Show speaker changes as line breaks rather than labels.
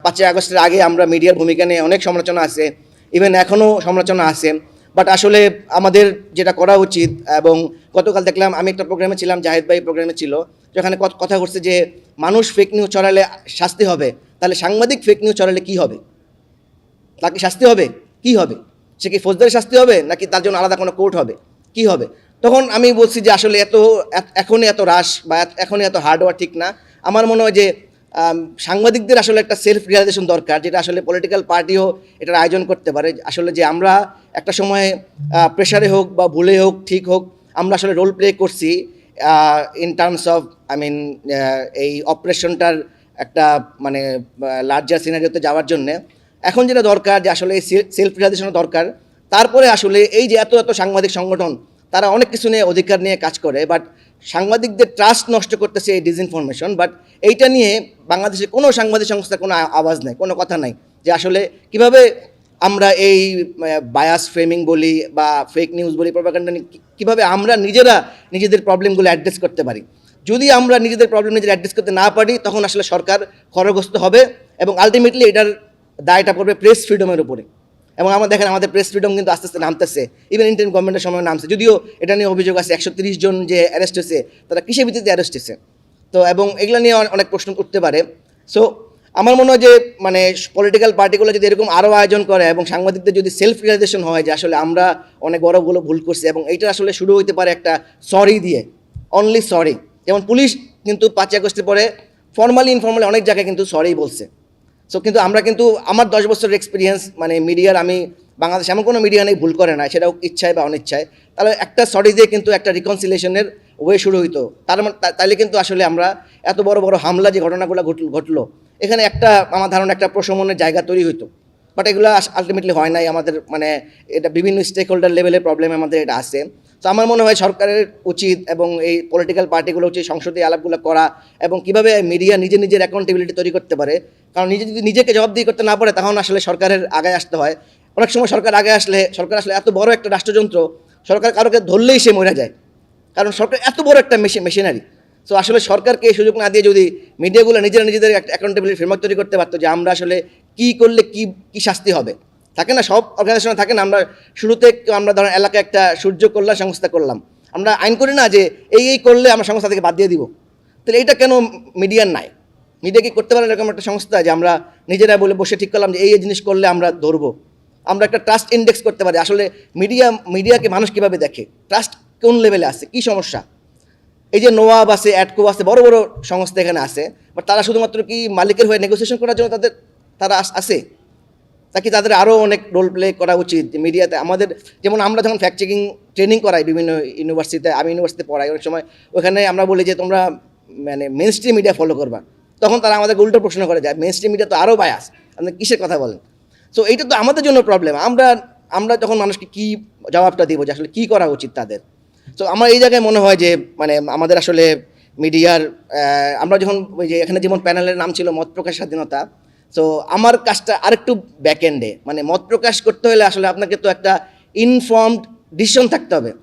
5ই আগস্টের আগে আমরা মিডিয়ার ভূমিকা নিয়ে অনেক সমালোচনা আছে, ইভেন এখনও সমালোচনা আছে। বাট আসলে আমাদের যেটা করা উচিত, এবং গতকাল দেখলাম আমি একটা প্রোগ্রামে ছিলাম, জাহিদ ভাই প্রোগ্রামে ছিল, যেখানে কথা করছে যে মানুষ ফেক নিউজ ছড়ালে শাস্তি হবে, তাহলে সাংবাদিক ফেক নিউজ ছড়ালে কী হবে? তাকে শাস্তি হবে? কি হবে? সে কি ফৌজদারি শাস্তি হবে, নাকি তার জন্য আলাদা কোনো কোর্ট হবে? কি হবে? তখন আমি বলছি যে আসলে এখনই এত রাশ বা এখনই এত হার্ড হওয়া ঠিক না। আমার মনে হয় যে সাংবাদিকদের আসলে একটা সেলফ রিয়ালাইজেশন দরকার, যেটা আসলে পলিটিক্যাল পার্টিও এটার আয়োজন করতে পারে। আসলে যে আমরা একটা সময় প্রেশারে হোক বা ভুলে হোক ঠিক হোক, আমরা আসলে রোল প্লে করছি ইন টার্মস অফ এই অপারেশনটার একটা মানে লার্জার সিনারিওতে যাওয়ার জন্যে। এখন যেটা দরকার যে আসলে এই সেলফ রিয়ালাইজেশন দরকার। তারপরে আসলে এই যে এত সাংবাদিক সংগঠন, তারা অনেক কিছু নিয়ে অধিকার নিয়ে কাজ করে, বাট সাংবাদিকদের ট্রাস্ট নষ্ট করতেছে এই ডিসইনফরমেশন। বাট এইটা নিয়ে বাংলাদেশে কোনো সাংবাদিক সংস্থার কোনো আওয়াজ নাই, কোনো কথা নাই যে আসলে কিভাবে আমরা এই বায়াস ফ্রেমিং বলি বা ফেক নিউজ বলি, প্রপাগান্ডা কীভাবে আমরা নিজেরা নিজেদের প্রবলেমগুলো অ্যাড্রেস করতে পারি। যদি আমরা নিজেদের প্রবলেম নিজেরা অ্যাড্রেস করতে না পারি, তখন আসলে সরকার খড়গস্ত হবে, এবং আলটিমেটলি এটার দায়টা পড়বে প্রেস ফ্রিডমের উপরে। এবং আমরা দেখেন আমাদের প্রেস ফ্রিডম কিন্তু আস্তে আস্তে নামতেছে, ইভেন ইন্টারিম গভর্নমেন্টের সময় নামছে, যদিও এটা নিয়ে অভিযোগ আছে 130 জন যে অ্যারেস্ট হয়েছে তারা কিসের ভিত্তিতে অ্যারেস্ট হয়েছে। তো এবং এগুলো নিয়ে অনেক প্রশ্ন উঠতে পারে। সো আমার মনে হয় যে মানে পলিটিক্যাল পার্টিগুলো যদি এরকম আরও আয়োজন করে, এবং সাংবাদিকদের যদি সেলফ রিয়ালাইজেশন হয় যে আসলে আমরা অনেক বড়গুলো ভুল করছি, এবং এইটা আসলে শুরু হইতে পারে একটা সরি দিয়ে, অনলি সরি। যেমন পুলিশ কিন্তু 5ই আগস্টের পরে ফর্মালি ইনফর্মালি অনেক জায়গায় কিন্তু সরি বলছে। সো কিন্তু আমরা কিন্তু আমার 10 বছরের এক্সপিরিয়েন্স মানে মিডিয়ার, আমি বাংলাদেশ এমন কোনো মিডিয়া নেই ভুল করে না, সেটাও ইচ্ছায় বা অনিচ্ছায়। তাহলে একটা সরি দিয়ে কিন্তু একটা রিকনসিলিয়েশনের ওয়ে শুরু হইতো। তাইলে কিন্তু আসলে আমরা এত বড় বড় হামলা যে ঘটনাগুলো ঘটলো, এখানে একটা আমার ধারণা একটা প্রশমনের জায়গা তৈরি হইতো। বাট এগুলো আলটিমেটলি হয় নাই। আমাদের মানে এটা বিভিন্ন স্টেক হোল্ডার লেভেলের প্রবলেম আমাদের এটা আছে। তো আমার মনে হয় সরকারের উচিত, এবং এই পলিটিক্যাল পার্টিগুলো উচিত সংসদীয় আলাপগুলো করা, এবং কীভাবে মিডিয়া নিজের অ্যাকাউন্টেবিলিটি তৈরি করতে পারে। কারণ যদি নিজেকে জবাবদিহি করতে না পারে, তখন আসলে সরকারের আগে আসতে হয়। অনেক সময় সরকার আসলে এত বড় একটা রাষ্ট্রযন্ত্র, সরকার কারোকে ধরলেই সে মরে যায়, কারণ সরকার এত বড় একটা মেশিনারি। সো আসলে সরকারকে এই সুযোগ না দিয়ে যদি মিডিয়াগুলো নিজেদের একটা অ্যাকাউন্টেবিলিটি ফ্রেমওয়ার্ক তৈরি করতে পারতো, যে আমরা আসলে কী করলে কী শাস্তি হবে। থাকে না, সব অর্গানাইজেশনে থাকে না, আমরা শুরুতে আমরা ধরেন এলাকায় একটা সূর্য কল্যাণ সংস্থা করলাম, আমরা আইন করি না যে এই করলে আমরা সংস্থা থেকে বাদ দিয়ে দিব। তাহলে এইটা কেন মিডিয়ার নাই? মিডিয়া কি করতে পারে এরকম একটা সংস্থা, যে আমরা নিজেরা বলে বসে ঠিক করলাম যে এই জিনিস করলে আমরা ধরবো। আমরা একটা ট্রাস্ট ইন্ডেক্স করতে পারি, আসলে মিডিয়াকে মানুষ কীভাবে দেখে, ট্রাস্ট কোন লেভেলে আছে, কী সমস্যা। এই যে নোয়াব আছে, অ্যাডকো আছে, বড় বড় সংস্থা এখানে আছে, বাট তারা শুধুমাত্র কি মালিকের হয়ে নেগোসিয়েশন করার জন্য তারা আছে, তাকে তাদের আরও অনেক রোল প্লে করা উচিত মিডিয়াতে। আমাদের যেমন আমরা যখন ফ্যাক্ট চেকিং ট্রেনিং করাই বিভিন্ন ইউনিভার্সিটিতে, আমি ইউনিভার্সিটিতে পড়াই, অনেক সময় ওখানে আমরা বলি যে তোমরা মানে মেন স্ট্রিম মিডিয়া ফলো করবা, তখন তারা আমাদের উল্টো প্রশ্ন করে যায়, মেন স্ট্রিম মিডিয়া তো আরও বায়াস, আপনি কিসের কথা বলেন? সো এইটা তো আমাদের জন্য প্রবলেম। আমরা তখন মানুষকে কী জবাবটা দিব যে আসলে কী করা উচিত তাদের। সো আমার এই জায়গায় মনে হয় যে মানে আমাদের আসলে মিডিয়ার আমরা যখন ওই যে এখানে যেমন প্যানেলের নাম ছিল মত প্রকাশ স্বাধীনতা, সো আমার কাজটা আরেকটু ব্যাক এন্ডে, মানে মত প্রকাশ করতে হলে আসলে আপনাকে তো একটা ইনফর্মড ডিসিশন থাকতে হবে।